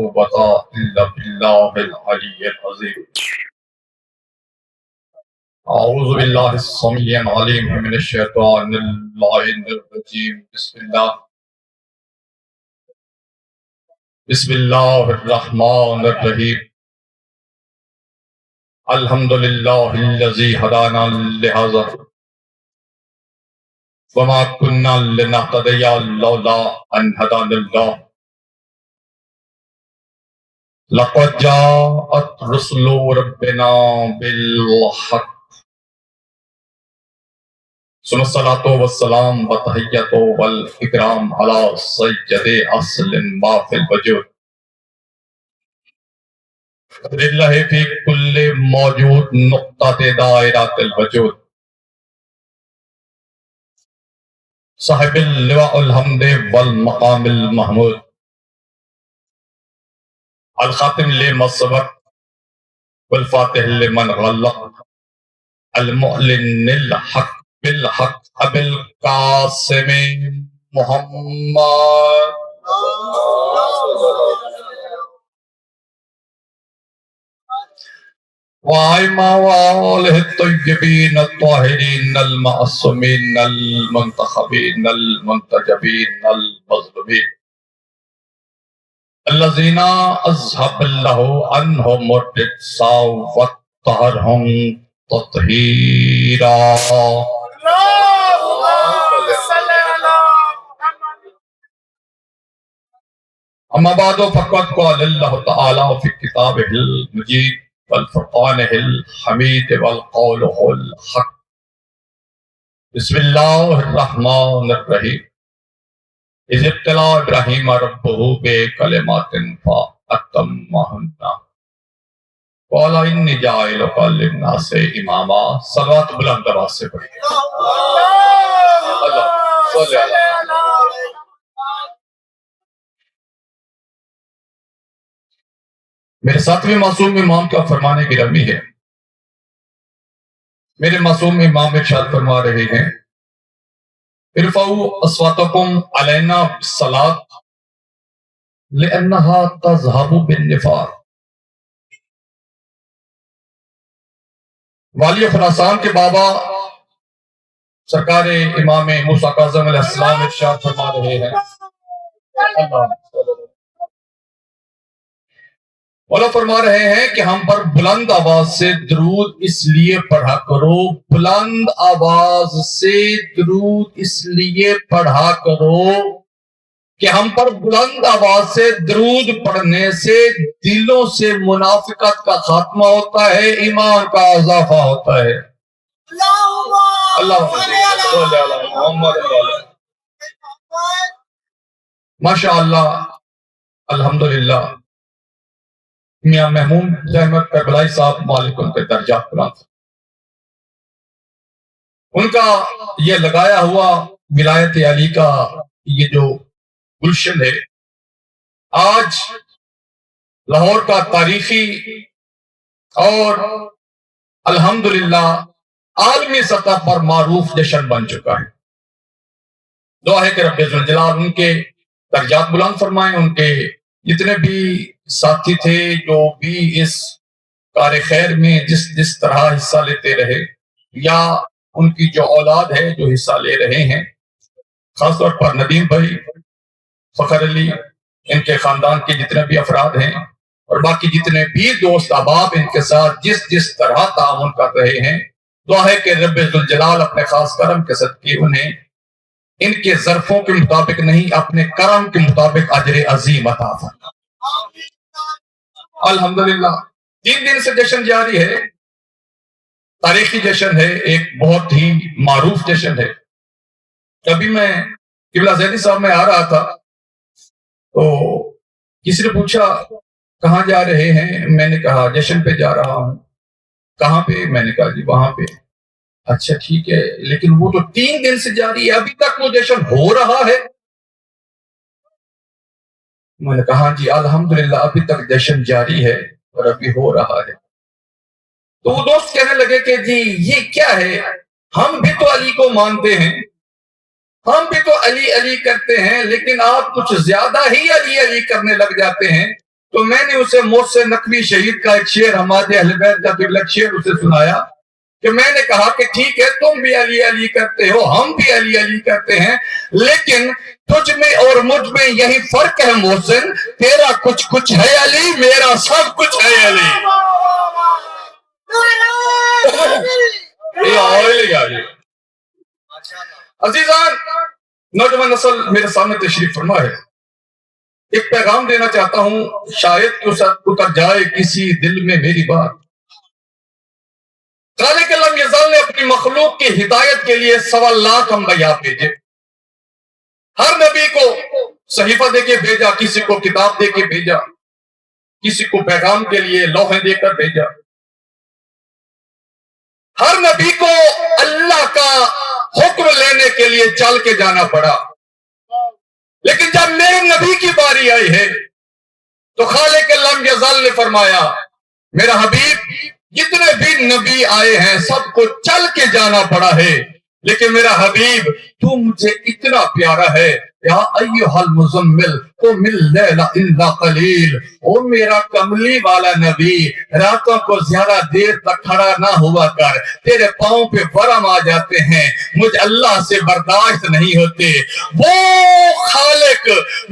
قوة إلا بالله العلي العظيم. أعوذ بالله السميع العليم من الشيطان اللعين الرجيم. بسم الله الرحمن الرحيم. الحمد لله الذي هدانا لهذا وما كنا لنهتدي لولا أن هدانا الله. لقد جاءت رسل ربنا بالحق ثم الصلاة والسلام والتحية والإكرام على سيد أصل ما في الوجود. لله في كل موجود نقطة دائرة الوجود. صاحب اللواء الحمد والمقام المحمود. الخاتم لما سبق والفاتح لمن غلق. المعلن الحق بالحق ابو القاسم محمد وعلى آله الطيبين الطاهرين المعصومين المنتخبين المنتجبين المظلومين الذين أذهب الله عنهم الرجس وطهرهم تطهيرا. أما بعد فقد قال الله تعالى في كتابه المجيد والفرقانه الحميد والقوله الحق. بسم الله الرحمن الرحيم. إذ ابتلى إبراهيم ربه بكلمات فأتمهن قال إني جاعلك للناس إماما. صلوات بلند آواز سے پڑھیے. اللہ صلی اللہ. میرے ساتویں معصوم امام کا فرمانے کی رمی ہے. میرے معصوم امام ارشاد فرما رہے ہیں ارفعوا اصواتکم علینا بالصلاۃ لأنها تذهب بالنفاق. والی خراسان کے بابا سرکار امام موسیٰ کاظم علیہ السلام ارشاد فرما رہے ہیں مولا فرما رہے ہیں کہ ہم پر بلند آواز سے درود اس لیے پڑھا کرو. بلند آواز سے درود اس لیے پڑھا کرو کہ ہم پر بلند آواز سے درود پڑھنے سے دلوں سے منافقت کا خاتمہ ہوتا ہے، ایمان کا اضافہ ہوتا ہے. اللہ ماشاء اللہ الحمدللہ. میاں محمود احمد کربلائی صاحب مالک ان کے درجات بلند. ان کا یہ لگایا ہوا ولایت علی کا یہ جو گلشن ہے آج لاہور کا تاریخی اور الحمدللہ عالمی سطح پر معروف جشن بن چکا ہے. دعا ہے کہ رب ذوالجلال ان کے درجات بلند فرمائیں. ان کے جتنے بھی ساتھی تھے جو بھی اس کار خیر میں جس طرح حصہ لیتے رہے یا ان کی جو اولاد ہے جو حصہ لے رہے ہیں، خاص طور پر ندیم بھائی، فخر علی، ان کے خاندان کے جتنے بھی افراد ہیں اور باقی جتنے بھی دوست احباب ان کے ساتھ جس طرح تعاون کر رہے ہیں، دعا ہے کہ رب ذوالجلال اپنے خاص کرم کے صدقے انہیں ان کے ظرفوں کے مطابق نہیں اپنے کرم کے مطابق اجر عظیم عطا فرمائے. الحمدللہ 3 دن سے جشن جاری ہے. تاریخی جشن ہے، ایک بہت ہی معروف جشن ہے. کبھی میں قبلہ زیدی صاحب میں آ رہا تھا تو کسی نے پوچھا کہاں جا رہے ہیں؟ میں نے کہا جشن پہ جا رہا ہوں. کہاں پہ؟ میں نے کہا جی وہاں پہ. اچھا ٹھیک ہے، لیکن وہ تو 3 دن سے جاری ہے، ابھی تک وہ جشن ہو رہا ہے؟ میں نے کہا جی الحمدللہ ابھی تک جشن جاری ہے اور ابھی ہو رہا ہے. تو وہ دوست کہنے لگے کہ جی یہ کیا ہے؟ ہم بھی تو علی کو مانتے ہیں، ہم بھی تو علی علی کرتے ہیں، لیکن آپ کچھ زیادہ ہی علی علی کرنے لگ جاتے ہیں. تو میں نے اسے محسن نقوی شہید کا ایک شعر ہمارے اہل بیت کا قبلہ شعر اسے سنایا کہ میں نے کہا کہ ٹھیک ہے تم بھی علی علی کرتے ہو، ہم بھی علی علی کرتے ہیں، لیکن تجھ میں اور مجھ میں یہی فرق ہے محسن، تیرا کچھ کچھ ہے علی، میرا سب کچھ ہے علی۔ عزیزان، نوجوان نسل میرے سامنے تشریف فرما ہے، ایک پیغام دینا چاہتا ہوں، شاید کہ اتر جائے کسی دل میں میری بات۔ خالق لم یزال نے اپنی مخلوق کی ہدایت کے لیے 1.25 انبیاء بھیجے، ہر نبی کو صحیفہ دے کے بھیجا، کسی کو کتاب دے کے بھیجا، کسی کو پیغام کے لیے لوحیں دے کر بھیجا۔ ہر نبی کو اللہ کا حکم لینے کے لیے چل کے جانا پڑا، لیکن جب میرے نبی کی باری آئی ہے تو خالق لم یزال نے فرمایا میرا حبیب جتنے بھی نبی آئے ہیں سب کو چل کے جانا پڑا ہے، لیکن میرا حبیب تو مجھے اتنا پیارا ہے، یا ایھا المزمل قم اللیل الا قلیل، او میرا کملی والا نبی راتوں کو زیادہ دیر تک کھڑا نہ ہوا کر، تیرے پاؤں پہ ورم آ جاتے ہیں، مجھ اللہ سے برداشت نہیں ہوتے۔ وہ خالق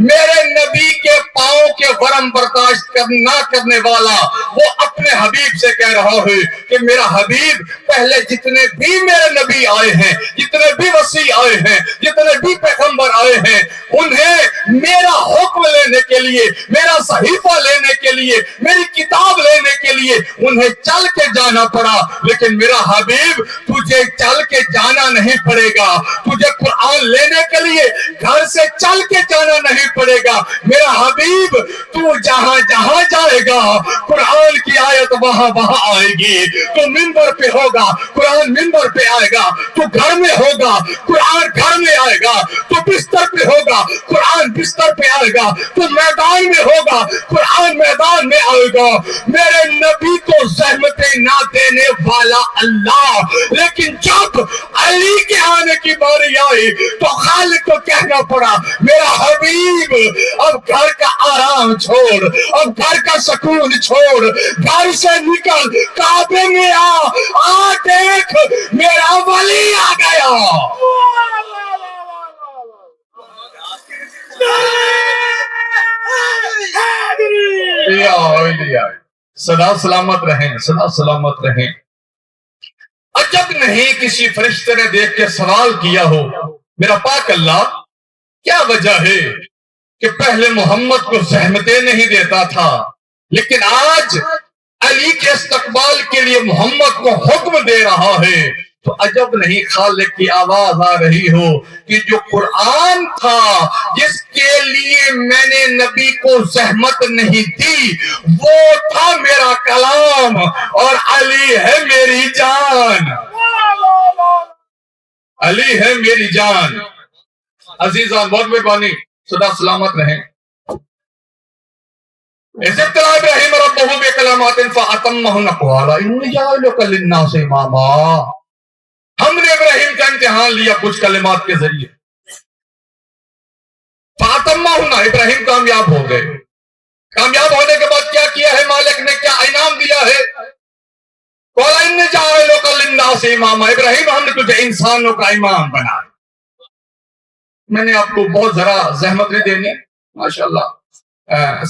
میرے نبی کے پاؤں کے ورم برداشت نہ کرنے والا وہ اپنے حبیب سے کہہ رہا ہے کہ میرا حبیب پہلے جتنے بھی میرے نبی آئے ہیں، جتنے بھی وسیع آئے ہیں، جتنے بھی پیغمبر آئے ہیں، انہیں میرا حکم لینے کے لیے، میرا صحیفہ لینے کے لیے، میری کتاب لینے کے لیے انہیں چل کے جانا پڑا، لیکن میرا حبیب تجھے چل کے جانا نہیں پڑے گا، تجھے قرآن لینے کے لیے گھر سے چل کے جانا نہیں پڑے گا، میرا حبیب تو جہاں جہاں جائے گا قرآن کی آیت وہاں وہاں آئے گی، تو منبر پہ ہوگا قرآن منبر پہ آئے گا، تو گھر میں ہوگا قرآن گھر میں آئے گا، تو بستر پہ ہوگا قرآن بستر پہ آئے گا، تو میدان میں ہوگا قرآن میدان میں آئے گا۔ میرے نبی کو زحمتیں نہ دینے والا اللہ، لیکن جب علی کے آنے کی باری آئی تو خالق کو کہنا پڑا میرا حبیب اب گھر کا آرام چھوڑ، اب گھر کا سکون چھوڑ، گھر سے نکل کعبے میں آ دیکھ میرا ولی آ گیا۔ سدا سلامت رہیں، سدا سلامت رہیں۔ عجب نہیں کسی فرشتے نے دیکھ کے سوال کیا ہو میرا پاک اللہ کیا وجہ ہے کہ پہلے محمد کو زحمتیں نہیں دیتا تھا، لیکن آج علی کے استقبال کے لیے محمد کو حکم دے رہا ہے؟ تو عجب نہیں خالق کی آواز آ رہی ہو کہ جو قرآن تھا جس کے لیے میں نے نبی کو زحمت نہیں دی وہ تھا میرا کلام، اور علی ہے میری جان، علی ہے میری جان۔ عزیزان بہت مہربانی، سدا سلامت رہیں۔ اس ابتلا ابراہیم ربہ بکلمات فاتمہن قال انی جاعلک للناس اماما، ہم نے ابراہیم کا امتحان لیا کچھ کلمات کے ذریعے، فاتمہن، ابراہیم کامیاب ہو گئے۔ کامیاب ہونے کے بعد کیا کیا ہے؟ مالک نے کیا انعام دیا ہے؟ قال انی جاعلک للناس اماما، ابراہیم ہم نے تجھے انسانوں کا امام بنا۔ میں نے آپ کو بہت ذرا زحمت نہیں دینی، ماشاءاللہ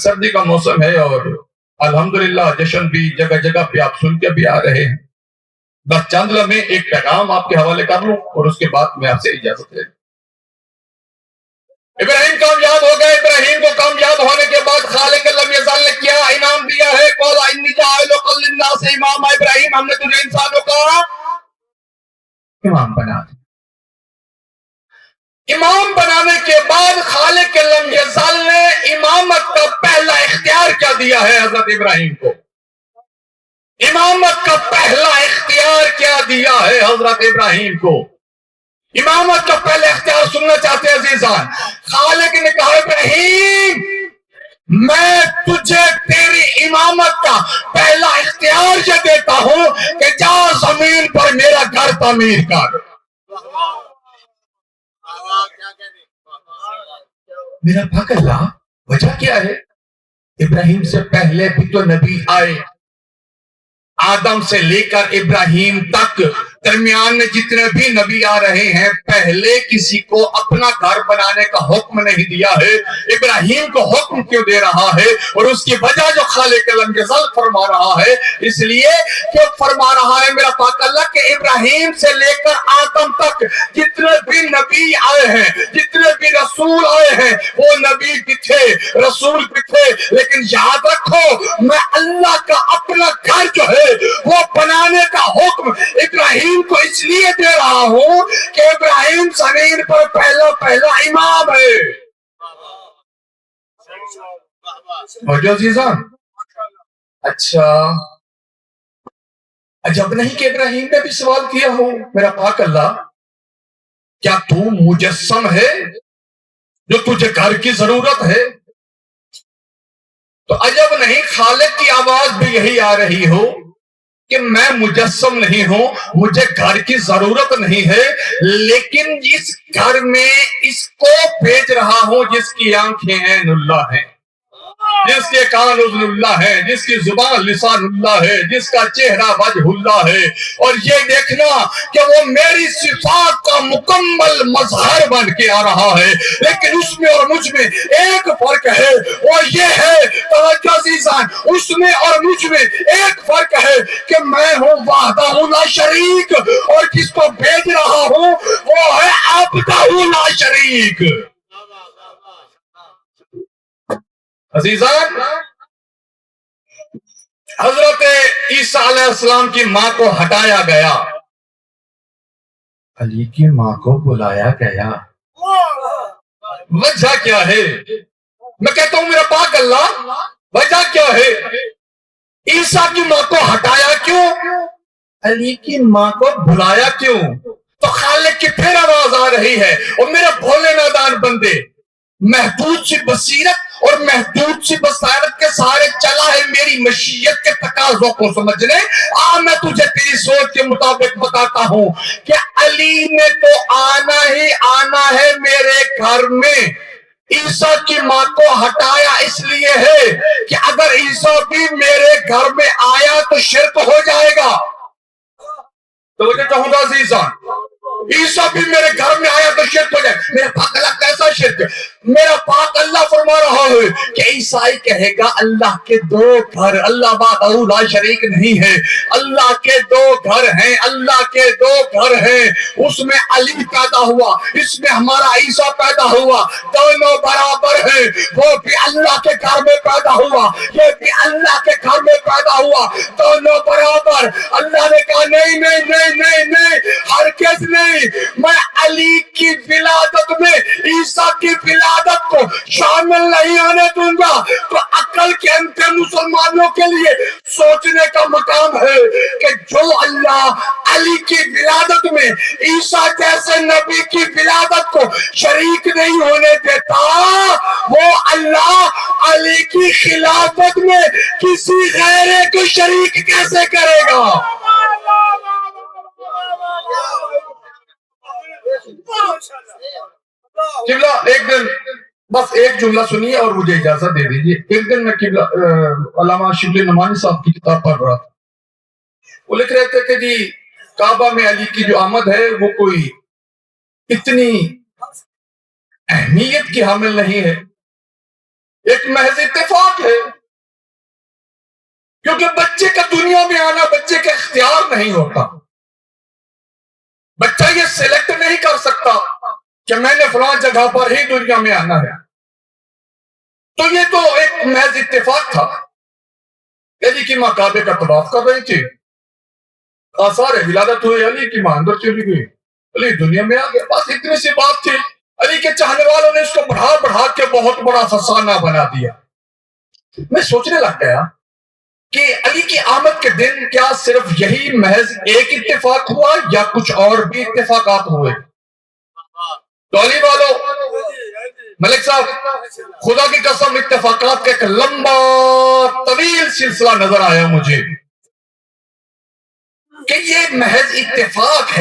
سردی کا موسم ہے اور الحمدللہ جشن بھی جگہ جگہ پہ آپ سن کے بھی آ رہے ہیں، بس چند لمحے ایک پیغام آپ کے حوالے کر لوں اور اس کے بعد میں آپ سے اجازت لے لوں۔ ابراہیم کامیاب ہو گئے، ابراہیم کو کامیاب ہونے کے بعد خالق لم یزال نے کیا انعام دیا ہے؟ قال انی جاعلک للناس اماما، ابراہیم ہم نے تجھے انسانوں کا امام بنا دیا۔ امام بنانے کے بعد خالق لم یزال نے امامت کا پہلا اختیار کیا دیا ہے حضرت ابراہیم کو؟ امامت کا پہلا اختیار کیا دیا ہے حضرت ابراہیم کو؟ امامت کا پہلا اختیار سننا چاہتے ہیں عزیزان؟ خالق نے کہا ابراہیم میں تجھے تیری امامت کا پہلا اختیار یہ دیتا ہوں کہ جا زمین پر میرا گھر تعمیر کر۔ میرا پاک اللہ وجہ کیا ہے؟ ابراہیم سے پہلے بھی تو نبی آئے، آدم سے لے کر ابراہیم تک درمیان میں جتنے بھی نبی آ رہے ہیں، پہلے کسی کو اپنا گھر بنانے کا حکم نہیں دیا ہے، ابراہیم کو حکم کیوں دے رہا ہے؟ اور اس کی وجہ جو خالق عالم جل فرما رہا ہے، اس لیے کہ فرما رہا ہے میرا پاک اللہ کہ ابراہیم سے لے کر آدم تک جتنے بھی نبی آئے ہیں، جتنے بھی رسول آئے ہیں، وہ نبی بھی تھے، رسول بھی تھے، لیکن یاد رکھو میں اللہ کا اپنا گھر جو ہے وہ بنانے کا حکم ابراہیم کو اس لیے دے رہا ہوں کہ ابراہیم زمین پر پہلا امام ہے۔ اور جو عزیزان، اچھا عجب نہیں کہ ابراہیم نے بھی سوال کیا ہو میرا پاک اللہ کیا تو مجسم ہے جو تجھے گھر کی ضرورت ہے؟ تو عجب نہیں خالق کی آواز بھی یہی آ رہی ہو کہ میں مجسم نہیں ہوں، مجھے گھر کی ضرورت نہیں ہے، لیکن اس گھر میں اس کو بھیج رہا ہوں جس کی آنکھیں عین اللہ ہیں، جس کے کان اذن اللہ ہے، جس کی زبان لسان اللہ ہے، جس کا چہرہ وجہ اللہ ہے، اور یہ دیکھنا کہ وہ میری صفات کا مکمل مظہر بن کے آ رہا ہے، لیکن اس میں اور مجھ میں ایک فرق ہے، اور یہ ہے توجہ عزیزان، اس میں اور مجھ میں ایک فرق ہے کہ میں ہوں وحدہ لا شریک، اور جس کو بھیج رہا ہوں وہ ہے عبدہ لا شریک۔ عزیزان، حضرت عیسیٰ علیہ السلام کی ماں کو ہٹایا گیا، علی کی ماں کو بلایا گیا، وجہ کیا ہے؟ میں کہتا ہوں میرا پاک اللہ وجہ کیا ہے؟ عیسیٰ کی ماں کو ہٹایا کیوں؟ علی کی ماں کو بلایا کیوں؟ تو خالق کی پھر آواز آ رہی ہے، اور میرے بھولے نادان بندے محدود سی بصیرت اور محدود سی بصیرت کے سارے چلا ہے میری مشیت کے تقاضوں کو سمجھنے۔ میں تجھے تیری سوچ کے مطابق بتاتا ہوں کہ علی نے تو آنا ہی آنا ہے میرے گھر میں۔ عیسیٰ کی ماں کو ہٹایا اس لیے ہے کہ اگر عیسیٰ بھی میرے گھر میں آیا تو شرک ہو جائے گا۔ تو مجھے چاہوں گا عزیزان، عیسیٰ بھی میرے گھر میں آیا تو شرک ہو جائے۔ میرا پاک اللہ کیسا شرک؟ میرا پاک اللہ فرما رہا ہے کہ عیسائی کہے گا اللہ کے دو گھر، اللہ وحدہ لا شریک نہیں ہے، اللہ کے دو گھر ہیں، اللہ کے دو گھر ہیں، اس میں علی پیدا ہوا، اس میں ہمارا عیسیٰ پیدا ہوا، دونوں برابر ہیں، وہ بھی اللہ کے گھر میں پیدا ہوا، یہ بھی اللہ کے گھر میں پیدا ہوا، دونوں برابر۔ اللہ نے کہا نہیں نہیں نہیں نہیں نہیں، ہرگز نہیں، میں علی کی ولادت میں عیسیٰ کی ولادت کو شامل نہیں آنے دوں گا۔ تو عقل کے اندھے مسلمانوں کے لیے سوچنے کا مقام ہے کہ جو اللہ علی کی ولادت میں عیسیٰ جیسے نبی کی ولادت کو شریک نہیں ہونے دیتا، وہ اللہ علی کی خلافت میں کسی غیرے کو شریک کیسے کرے گا؟ قبلہ ایک دن بس ایک جملہ سنیے اور مجھے اجازت دے دیجیے۔ ایک دن میں قبلہ علامہ شبلی نعمانی صاحب کی کتاب پڑھ رہا تھا، وہ لکھ رہے تھے کہ جی کعبہ میں علی کی جو آمد ہے وہ کوئی اتنی اہمیت کی حامل نہیں ہے، ایک محض اتفاق ہے، کیونکہ بچے کا دنیا میں آنا بچے کا اختیار نہیں ہوتا، بچہ یہ سلیکٹ نہیں کر سکتا کہ میں نے فلاں جگہ پر ہی دنیا میں آنا ہے۔ تو یہ تو ایک محض اتفاق تھا، علی کی ماں کعبے کا طواف کر رہی تھی، آثار ولادت ہوئے، علی کی ماں اندر چلی گئی، علی دنیا میں آ گیا، بس اتنی سی بات تھی۔ علی کے چاہنے والوں نے اس کو بڑھا بڑھا کے بہت بڑا فسانہ بنا دیا۔ میں سوچنے لگ گیا کہ علی کی آمد کے دن کیا صرف یہی محض ایک اتفاق ہوا یا کچھ اور بھی اتفاقات ہوئے؟ تو علی والوں، ملک صاحب، خدا کی قسم اتفاقات کا ایک لمبا طویل سلسلہ نظر آیا مجھے کہ یہ محض اتفاق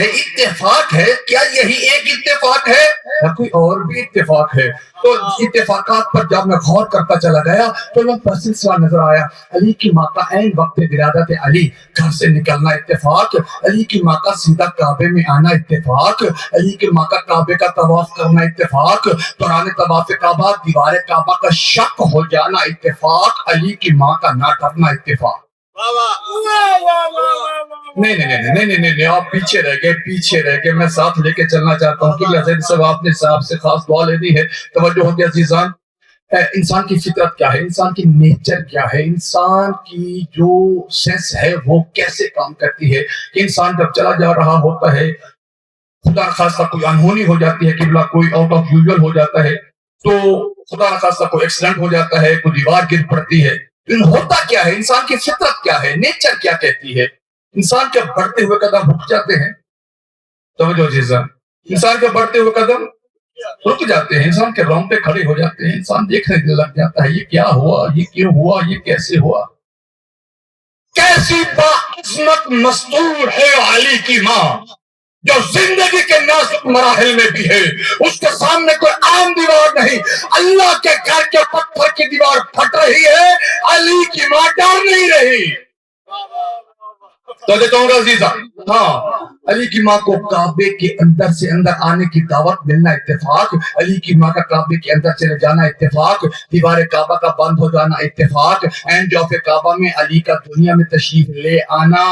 ہے کیا یہی ایک اتفاق ہے یا کوئی اور بھی اتفاق ہے؟ تو اتفاقات پر جب میں غور کرتا چلا گیا تو میں پر سلسلہ نظر آیا. علی کی ماں کا عین وقت ولادت علی گھر سے نکلنا اتفاق، علی کی ماں کا سیدھا کعبے میں آنا اتفاق، علی کی ماں کا کعبے کا طواف کرنا اتفاق، دوران طواف کعبہ دیوار کعبہ کا شق ہو جانا اتفاق، علی کی ماں کا نہ ڈرنا اتفاق. نہیں آپ پیچھے رہ گئے میں ساتھ لے کے چلنا چاہتا ہوں کہ زید صاحب آپ نے صاحب سے خاص دعا لینی ہے. توجہ ہو گیا عزیزان. انسان کی فطرت کیا ہے، انسان کی نیچر کیا ہے، انسان کی جو سینس ہے وہ کیسے کام کرتی ہے کہ انسان جب چلا جا رہا ہوتا ہے، خدا خاصہ کوئی انہونی ہو جاتی ہے، کہ کوئی آؤٹ آف یوزول ہو جاتا ہے، تو خدا خاصہ کوئی ایکسیڈنٹ ہو جاتا ہے، کوئی دیوار گر پڑتی ہے. ہوتا کیا ہے، انسان کی فطرت کیا ہے، نیچر کیا کہتی ہے؟ انسان کے بڑھتے ہوئے قدم رک جاتے ہیں. توجہ عزیزاں، انسان کے بڑھتے ہوئے قدم رک جاتے ہیں، انسان کے رونگٹے کھڑے ہو جاتے ہیں، انسان دیکھنے لگ جاتا ہے یہ کیا ہوا، یہ کیوں ہوا، یہ کیسے ہوا. کیسی باعظمت مستور ہے علی کی ماں جو زندگی کے نازک مراحل میں بھی ہے. اس کے سامنے کوئی عام دیوار نہیں، اللہ کے گھر کے پتھر کی دیوار پھٹ رہی ہے، علی کی ماں ڈر نہیں رہی. تو دیتا ہوں عزیزہ، ہاں علی کی ماں کو کعبے کے اندر سے اندر آنے کی دعوت ملنا اتفاق، علی کی ماں کا کعبے کے اندر چلے جانا اتفاق، دیوار کعبہ کا بند ہو جانا اتفاق، اینڈ جوف کعبہ میں علی کا دنیا میں تشریف لے آنا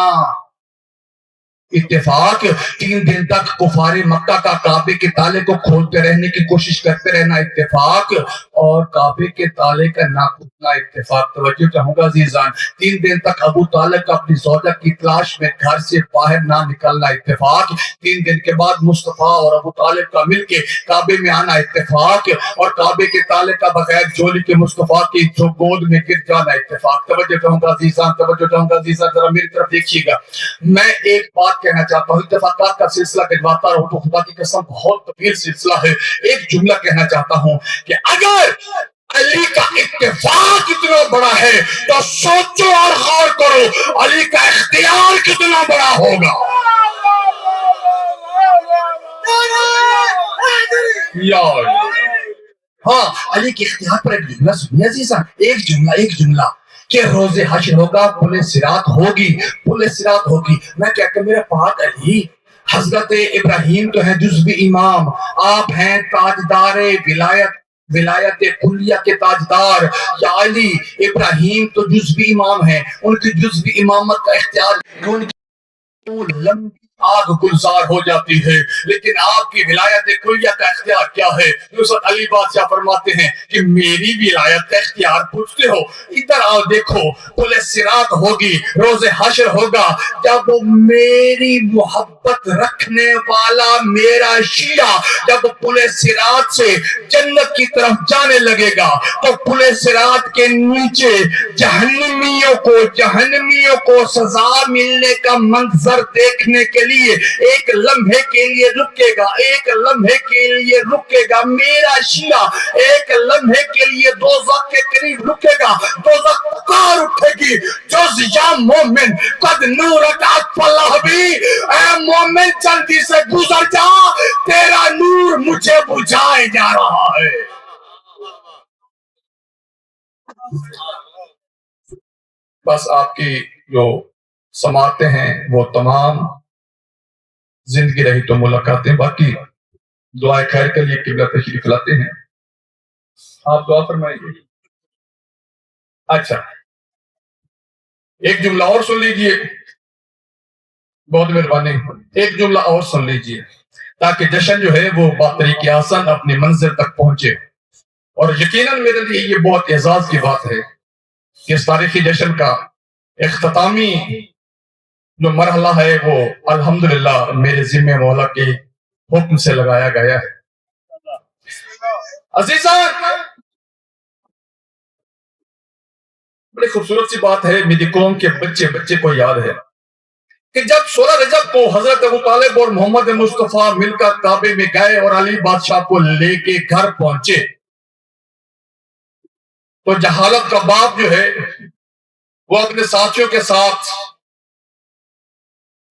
اتفاق. 3 دن تک کفار مکہ کا کعبے کے تالے کو کھولتے رہنے کی کوشش کرتے رہنا اتفاق، اور کعبے کے تالے کا نہ کھلنا اتفاق. توجہ چاہوں گا عزیزان. 3 دن تک ابو طالب کا اپنی زوجہ کی تلاش میں گھر سے باہر نہ نکلنا اتفاق. 3 دن کے بعد مصطفیٰ اور ابو طالب کا مل کے کعبے میں آنا اتفاق، اور کعبے کے تالے کا بغیر جولی کے مصطفیٰ کی گود میں گر جانا اتفاق. توجہ چاہوں گا عزیزان، توجہ چاہوں گا عزیزان، ذرا میری طرف دیکھیے گا. میں ایک بات کہنا چاہتا ہوں، اتفاقات کا سلسلہ گنواتا رہوں تو خدا کی قسم بہت طویل سلسلہ ہے. ایک جملہ کہنا چاہتا ہوں کہ اگر علی کا اتفاق اتنا بڑا ہے تو سوچو اور غور کرو علی کا اختیار کتنا بڑا ہوگا. ہاں علی کے اختیار پر ایک جملہ سنیے عزیزاں، ایک جملہ کہ روز حشر ہوگا، پل صراط ہوگی. میں کہتا میرا پاک علی، حضرت ابراہیم تو ہیں جزوی امام، آپ ہیں تاجدار ولایت کلیہ کے تاجدار. یا علی، ابراہیم تو جزوی امام ہیں، ان کی جزوی امامت کا اختیار ان کی لمبی آگ گلزار ہو جاتی ہے، لیکن آپ کی ولایت کلیہ کا اختیار کیا ہے؟ حضرت علی بادشاہ فرماتے ہیں کہ میری ولایت کا اختیار پوچھتے ہو، ادھر آؤ دیکھو. پل صراط ہوگی، روز حشر ہوگا، جب میری محبت رکھنے والا میرا شیعہ جب پل صراط سے جنت کی طرف جانے لگے گا تو پل صراط کے نیچے جہنمیوں کو سزا ملنے کا منظر دیکھنے کے لیے ایک لمحے کے لیے رکے گا میرا شیعہ، ایک لمحے کے لیے دوزخ کے قریب رکے گا. دوزخ پکار اٹھے گی، جز یا مومن قد نورک اطفالہ بھی، اے مومن جلدی سے گزر جا، تیرا نور مجھے بجھائے جا رہا ہے. بس آپ کی جو سماعتیں ہیں وہ تمام زندگی رہی تو ملاقاتیں، باقی دعائے خیر کے لیے قبلہ تشریف لاتے ہیں. آپ دعا فرمائیے. اچھا ایک جملہ اور سن لیجئے، بہت مہربانی، ایک جملہ اور سن لیجئے تاکہ جشن جو ہے وہ باطریق آسان اپنی منزل تک پہنچے. اور یقیناً میرے لیے یہ بہت اعزاز کی بات ہے کہ اس تاریخی جشن کا اختتامی جو مرحلہ ہے وہ الحمدللہ میرے ذمہ مولا کے حکم سے لگایا گیا ہے. عزیزان، بڑی خوبصورت سی بات ہے، میری قوم کے بچے کو یاد ہے کہ جب 16 رجب کو حضرت ابو طالب اور محمد مصطفیٰ مل کر کعبے میں گئے اور علی بادشاہ کو لے کے گھر پہنچے تو جہالت کا باپ جو ہے وہ اپنے ساتھیوں کے ساتھ